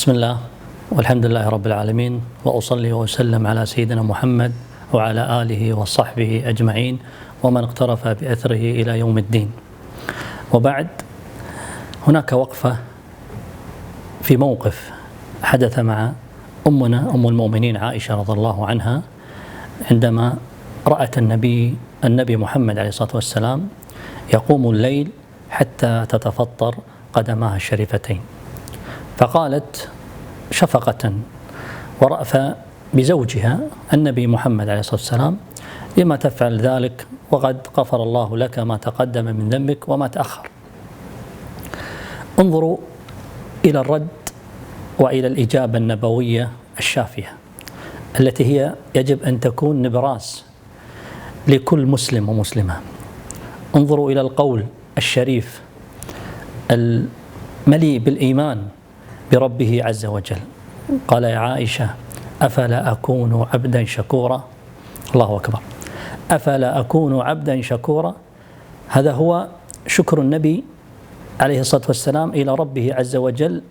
بسم الله والحمد لله رب العالمين، وأصلي وأسلم على سيدنا محمد وعلى آله وصحبه أجمعين ومن اقترف بأثره إلى يوم الدين. وبعد، هناك وقفة في موقف حدث مع أمنا أم المؤمنين عائشة رضي الله عنها عندما رأت النبي محمد عليه الصلاة والسلام يقوم الليل حتى تتفطر قدماها الشريفتين، فقالت شفقة ورأفة بزوجها النبي محمد عليه الصلاة والسلام: لما تفعل ذلك وقد غفر الله لك ما تقدم من ذنبك وما تأخر. انظروا إلى الرد وإلى الإجابة النبوية الشافية التي هي يجب أن تكون نبراس لكل مسلم ومسلمة. انظروا إلى القول الشريف المليء بالإيمان بربه عز وجل. قال: يا عائشة أفلا أكون عبدا شكورا؟ الله أكبر. أفلا أكون عبدا شكورا؟ هذا هو شكر النبي عليه الصلاة والسلام إلى ربه عز وجل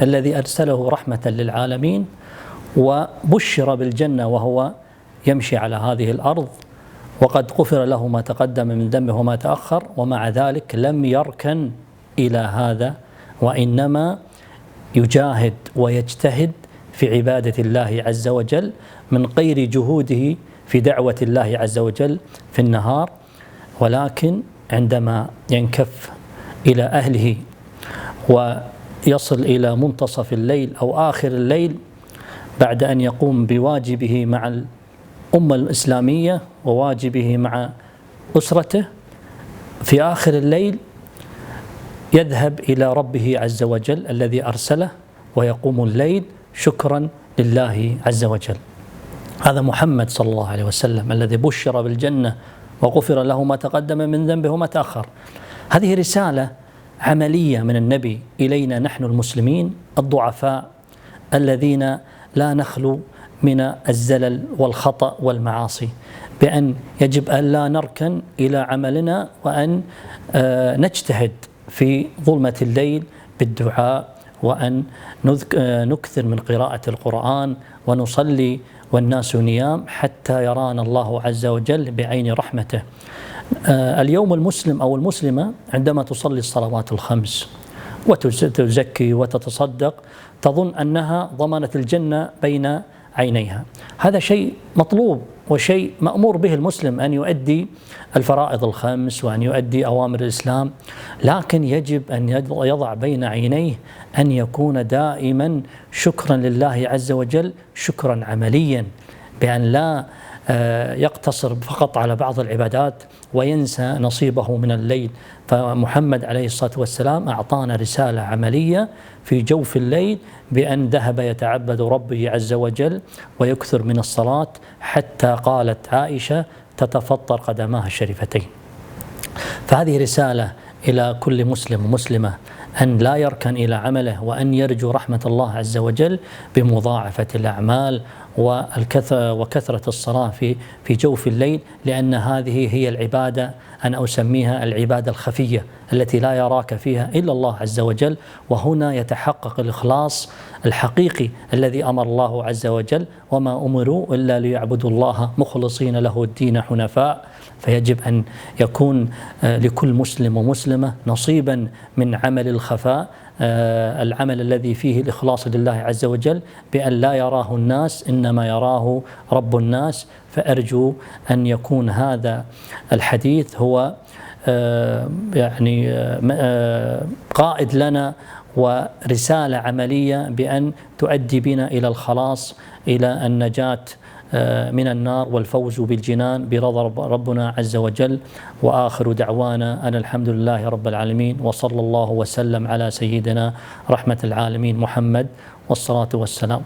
الذي أرسله رحمة للعالمين وبشر بالجنة وهو يمشي على هذه الأرض، وقد غفر له ما تقدم من ذنبه وما تأخر، ومع ذلك لم يركن إلى هذا، وإنما يجاهد ويجتهد في عبادة الله عز وجل من غير جهوده في دعوة الله عز وجل في النهار. ولكن عندما ينكف إلى أهله ويصل إلى منتصف الليل أو آخر الليل بعد أن يقوم بواجبه مع الأمة الإسلامية وواجبه مع أسرته، في آخر الليل يذهب إلى ربه عز وجل الذي أرسله ويقوم الليل شكرا لله عز وجل. هذا محمد صلى الله عليه وسلم الذي بشر بالجنة وغفر له ما تقدم من ذنبه وما تأخر. هذه رسالة عملية من النبي إلينا نحن المسلمين الضعفاء الذين لا نخلو من الزلل والخطأ والمعاصي، بأن يجب أن لا نركن إلى عملنا، وأن نجتهد في ظلمة الليل بالدعاء، وأن نكثر من قراءة القرآن ونصلي والناس نيام حتى يرانا الله عز وجل بعين رحمته. اليوم المسلم أو المسلمة عندما تصلي الصلوات الخمس وتزكي وتتصدق تظن أنها ضمنت الجنة بين عينيها. هذا شيء مطلوب وشيء مأمور به المسلم، أن يؤدي الفرائض الخمس وأن يؤدي أوامر الإسلام، لكن يجب أن يضع بين عينيه أن يكون دائما شكرا لله عز وجل، شكرا عمليا، بأن لا يقتصر فقط على بعض العبادات وينسى نصيبه من الليل. فمحمد عليه الصلاة والسلام أعطانا رسالة عملية في جوف الليل بأن ذهب يتعبد ربه عز وجل ويكثر من الصلاة، حتى قالت عائشة تتفطر قدماها الشريفتين. فهذه رسالة إلى كل مسلم ومسلمة أن لا يركن إلى عمله، وأن يرجو رحمة الله عز وجل بمضاعفة الأعمال وكثرة الصلاة في جوف الليل، لأن هذه هي العبادة، أنا أسميها العبادة الخفية التي لا يراك فيها إلا الله عز وجل. وهنا يتحقق الإخلاص الحقيقي الذي أمر الله عز وجل: وما أمروا إلا ليعبدوا الله مخلصين له الدين حنفاء. فيجب أن يكون لكل مسلم ومسلمة نصيبا من عمل الخفاء، العمل الذي فيه الإخلاص لله عز وجل، بأن لا يراه الناس إنما يراه رب الناس. فأرجو أن يكون هذا الحديث هو قائد لنا ورسالة عملية بأن تؤدي بنا إلى الخلاص، إلى النجاة من النار والفوز بالجنان برضا ربنا عز وجل. وآخر دعوانا أن الحمد لله رب العالمين، وصلى الله وسلم على سيدنا رحمة العالمين محمد، والصلاة والسلام.